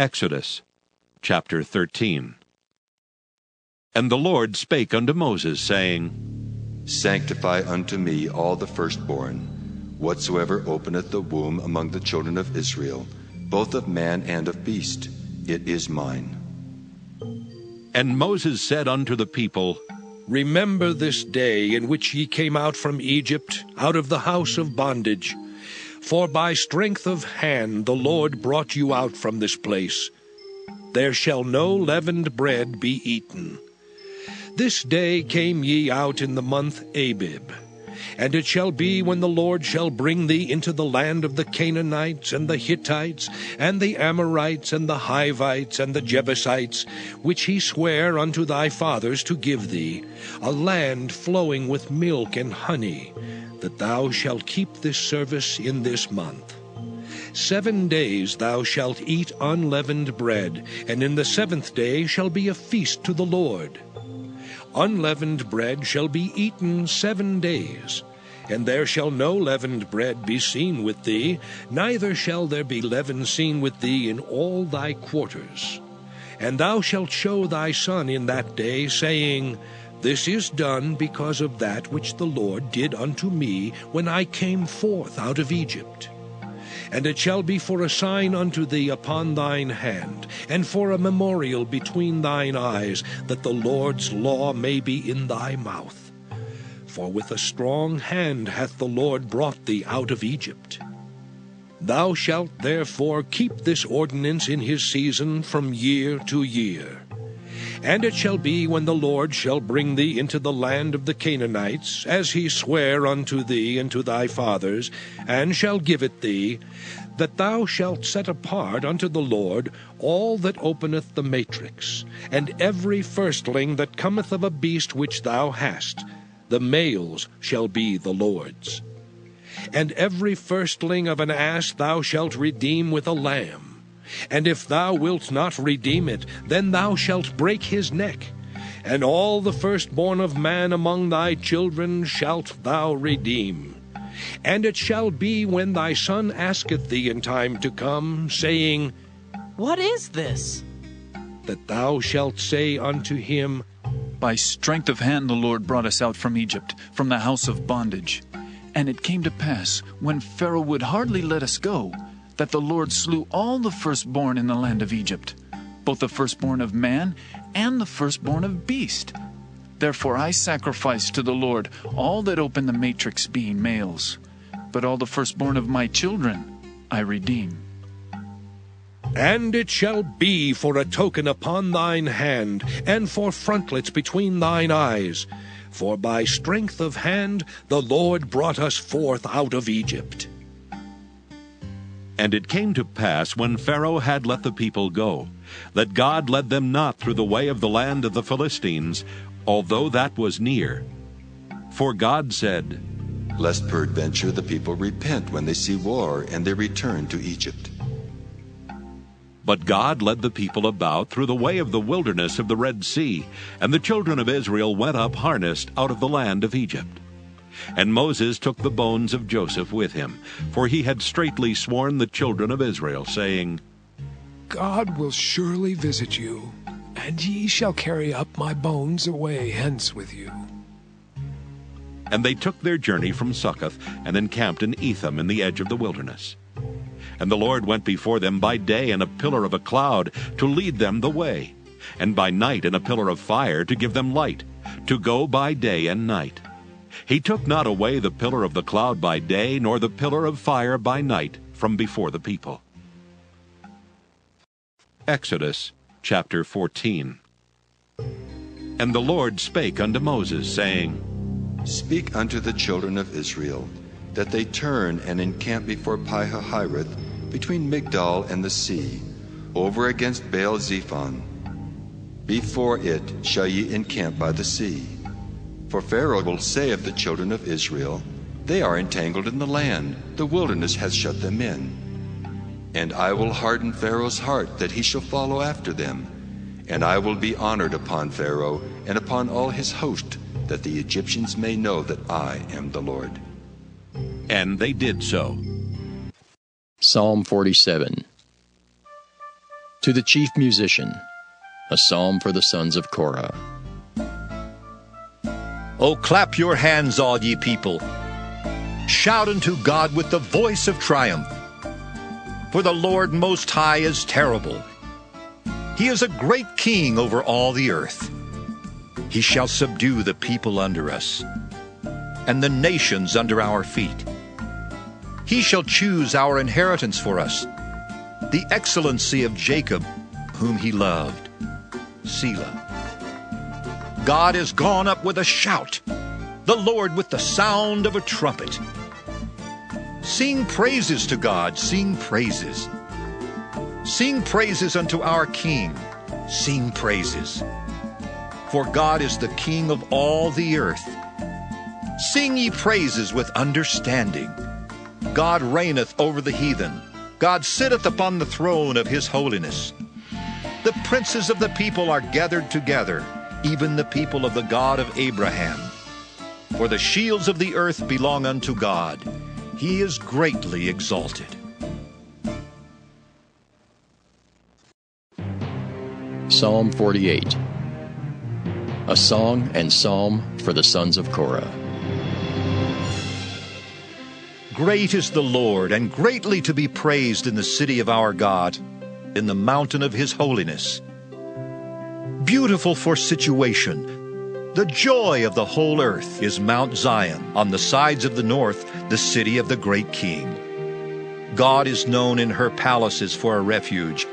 Exodus chapter 13. And the Lord spake unto Moses, saying, Sanctify unto me all the firstborn, whatsoever openeth the womb among the children of Israel, both of man and of beast, it is mine. And Moses said unto the people, Remember this day in which ye came out from Egypt, out of the house of bondage. For by strength of hand the Lord brought you out from this place. There shall no leavened bread be eaten. This day came ye out in the month Abib. And it shall be, when the Lord shall bring thee into the land of the Canaanites, and the Hittites, and the Amorites, and the Hivites, and the Jebusites, which he sware unto thy fathers to give thee, a land flowing with milk and honey, that thou shalt keep this service in this month. 7 days thou shalt eat unleavened bread, and in the 7th day shall be a feast to the Lord. Unleavened bread shall be eaten 7 days, and there shall no leavened bread be seen with thee, neither shall there be leaven seen with thee in all thy quarters. And thou shalt show thy son in that day, saying, This is done because of that which the Lord did unto me when I came forth out of Egypt. And it shall be for a sign unto thee upon thine hand, and for a memorial between thine eyes, that the Lord's law may be in thy mouth. For with a strong hand hath the Lord brought thee out of Egypt. Thou shalt therefore keep this ordinance in his season from year to year. And it shall be, when the Lord shall bring thee into the land of the Canaanites, as he sware unto thee and to thy fathers, and shall give it thee, that thou shalt set apart unto the Lord all that openeth the matrix, and every firstling that cometh of a beast which thou hast, the males shall be the Lord's. And every firstling of an ass thou shalt redeem with a lamb. And if thou wilt not redeem it, then thou shalt break his neck. And all the firstborn of man among thy children shalt thou redeem. And it shall be, when thy son asketh thee in time to come, saying, What is this? that thou shalt say unto him, By strength of hand the Lord brought us out from Egypt, from the house of bondage. And it came to pass, when Pharaoh would hardly let us go, that the Lord slew all the firstborn in the land of Egypt, both the firstborn of man and the firstborn of beast. Therefore I sacrifice to the Lord all that open the matrix, being males. But all the firstborn of my children I redeem. And it shall be for a token upon thine hand, and for frontlets between thine eyes. For by strength of hand the Lord brought us forth out of Egypt. And it came to pass, when Pharaoh had let the people go, that God led them not through the way of the land of the Philistines, although that was near. For God said, Lest peradventure the people repent when they see war, and they return to Egypt. But God led the people about through the way of the wilderness of the Red Sea, and the children of Israel went up harnessed out of the land of Egypt. And Moses took the bones of Joseph with him, for he had straitly sworn the children of Israel, saying, God will surely visit you, and ye shall carry up my bones away hence with you. And they took their journey from Succoth, and encamped in Etham in the edge of the wilderness. And the Lord went before them by day in a pillar of a cloud, to lead them the way, and by night in a pillar of fire, to give them light, to go by day and night. He took not away the pillar of the cloud by day, nor the pillar of fire by night from before the people. Exodus chapter 14. And the Lord spake unto Moses, saying, Speak unto the children of Israel, that they turn and encamp before Pi-hahiroth, between Migdol and the sea, over against Baal-zephon. Before it shall ye encamp by the sea. For Pharaoh will say of the children of Israel, They are entangled in the land, the wilderness hath shut them in. And I will harden Pharaoh's heart, that he shall follow after them. And I will be honored upon Pharaoh, and upon all his host, that the Egyptians may know that I am the Lord. And they did so. Psalm 47. To the chief musician, a psalm for the sons of Korah. O clap your hands, all ye people. Shout unto God with the voice of triumph. For the Lord Most High is terrible. He is a great king over all the earth. He shall subdue the people under us, and the nations under our feet. He shall choose our inheritance for us, the excellency of Jacob, whom he loved. Selah. God is gone up with a shout, the Lord with the sound of a trumpet. Sing praises to God, sing praises. Sing praises unto our King, sing praises. For God is the King of all the earth. Sing ye praises with understanding. God reigneth over the heathen. God sitteth upon the throne of his holiness. The princes of the people are gathered together, even the people of the God of Abraham. For the shields of the earth belong unto God. He is greatly exalted. Psalm 48. A song and psalm for the sons of Korah. Great is the Lord, and greatly to be praised in the city of our God, in the mountain of his holiness. Beautiful for situation, the joy of the whole earth is Mount Zion, on the sides of the north, the city of the great King. God is known in her palaces for a refuge.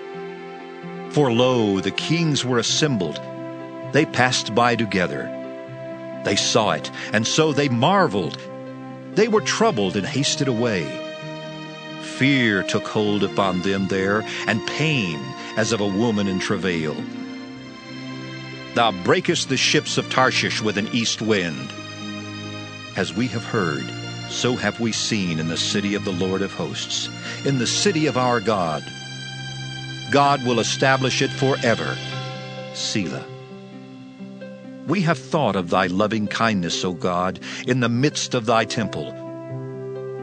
For lo, the kings were assembled. They passed by together. They saw it, and so they marveled. They were troubled and hasted away. Fear took hold upon them there, and pain as of a woman in travail. Thou breakest the ships of Tarshish with an east wind. As we have heard, so have we seen in the city of the Lord of hosts, in the city of our God. God will establish it forever. Selah. We have thought of thy loving kindness, O God, in the midst of thy temple.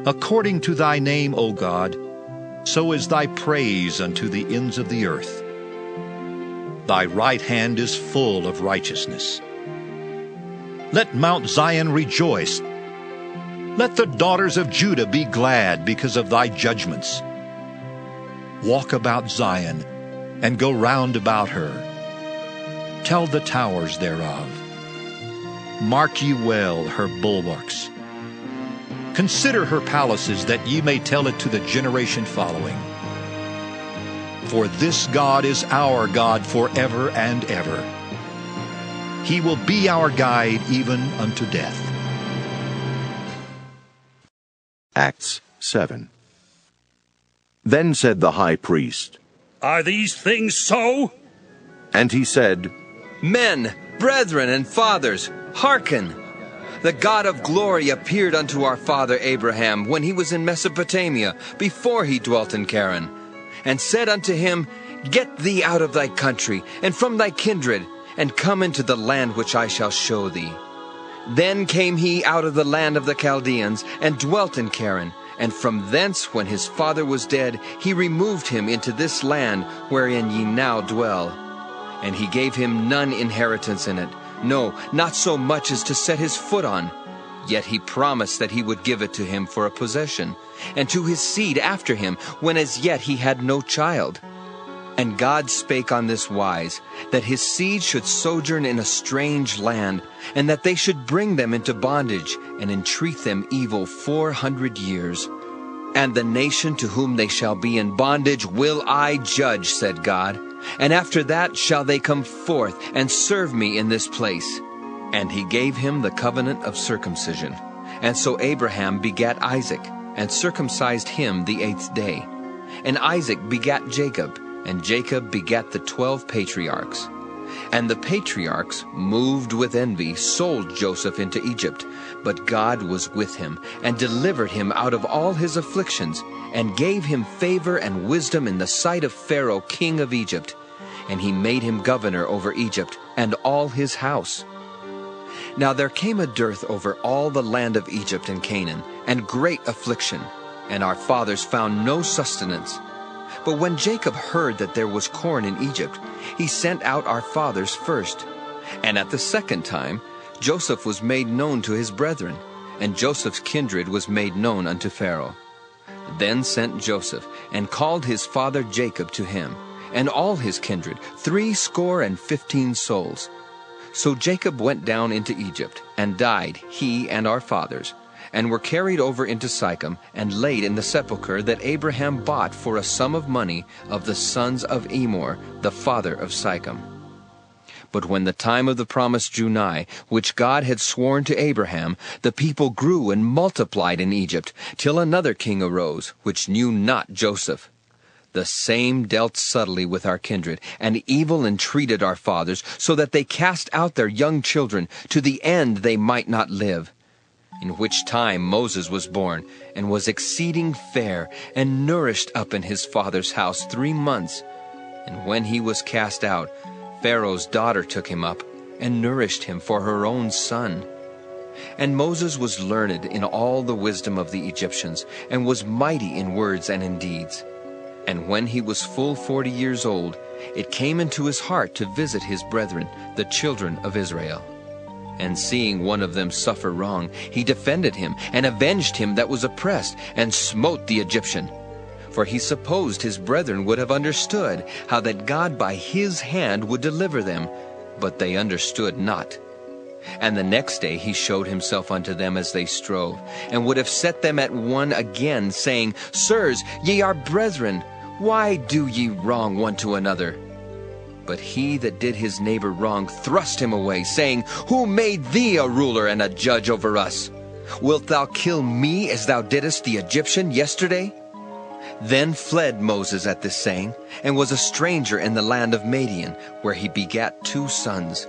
According to thy name, O God, so is thy praise unto the ends of the earth. Thy right hand is full of righteousness. Let Mount Zion rejoice. Let the daughters of Judah be glad because of thy judgments. Walk about Zion, and go round about her. Tell the towers thereof. Mark ye well her bulwarks. Consider her palaces, that ye may tell it to the generation following. For this God is our God forever and ever. He will be our guide even unto death. Acts 7. Then said the high priest, Are these things so? And he said, Men, brethren, and fathers, hearken! The God of glory appeared unto our father Abraham when he was in Mesopotamia, before he dwelt in Charan, and said unto him, Get thee out of thy country, and from thy kindred, and come into the land which I shall show thee. Then came he out of the land of the Chaldeans, and dwelt in Charan, and from thence, when his father was dead, he removed him into this land wherein ye now dwell. And he gave him none inheritance in it, no, not so much as to set his foot on. Yet he promised that he would give it to him for a possession, and to his seed after him, when as yet he had no child. And God spake on this wise, that his seed should sojourn in a strange land, and that they should bring them into bondage, and entreat them evil 400 years. And the nation to whom they shall be in bondage will I judge, said God. And after that shall they come forth, and serve me in this place. And he gave him the covenant of circumcision. And so Abraham begat Isaac, and circumcised him the 8th day. And Isaac begat Jacob, and Jacob begat the 12 patriarchs. And the patriarchs, moved with envy, sold Joseph into Egypt. But God was with him, and delivered him out of all his afflictions, and gave him favor and wisdom in the sight of Pharaoh king of Egypt. And he made him governor over Egypt, and all his house. Now there came a dearth over all the land of Egypt and Canaan, and great affliction, and our fathers found no sustenance. But when Jacob heard that there was corn in Egypt, he sent out our fathers first. And at the second time Joseph was made known to his brethren, and Joseph's kindred was made known unto Pharaoh. Then sent Joseph, and called his father Jacob to him, and all his kindred, 70 souls. So Jacob went down into Egypt, and died, he and our fathers, and were carried over into Sychem, and laid in the sepulchre that Abraham bought for a sum of money of the sons of Emor, the father of Sychem. But when the time of the promise drew nigh, which God had sworn to Abraham, the people grew and multiplied in Egypt, till another king arose, which knew not Joseph. The same dealt subtly with our kindred, and evil entreated our fathers, so that they cast out their young children, to the end they might not live. In which time Moses was born, and was exceeding fair, and nourished up in his father's house 3 months. And when he was cast out, Pharaoh's daughter took him up, and nourished him for her own son. And Moses was learned in all the wisdom of the Egyptians, and was mighty in words and in deeds. And when he was full 40 years old, it came into his heart to visit his brethren, the children of Israel. And seeing one of them suffer wrong, he defended him, and avenged him that was oppressed, and smote the Egyptian. For he supposed his brethren would have understood how that God by his hand would deliver them, but they understood not. And the next day he showed himself unto them as they strove, and would have set them at one again, saying, Sirs, ye are brethren, why do ye wrong one to another? But he that did his neighbor wrong thrust him away, saying, Who made thee a ruler and a judge over us? Wilt thou kill me as thou didst the Egyptian yesterday? Then fled Moses at this saying, and was a stranger in the land of Madian, where he begat 2 sons.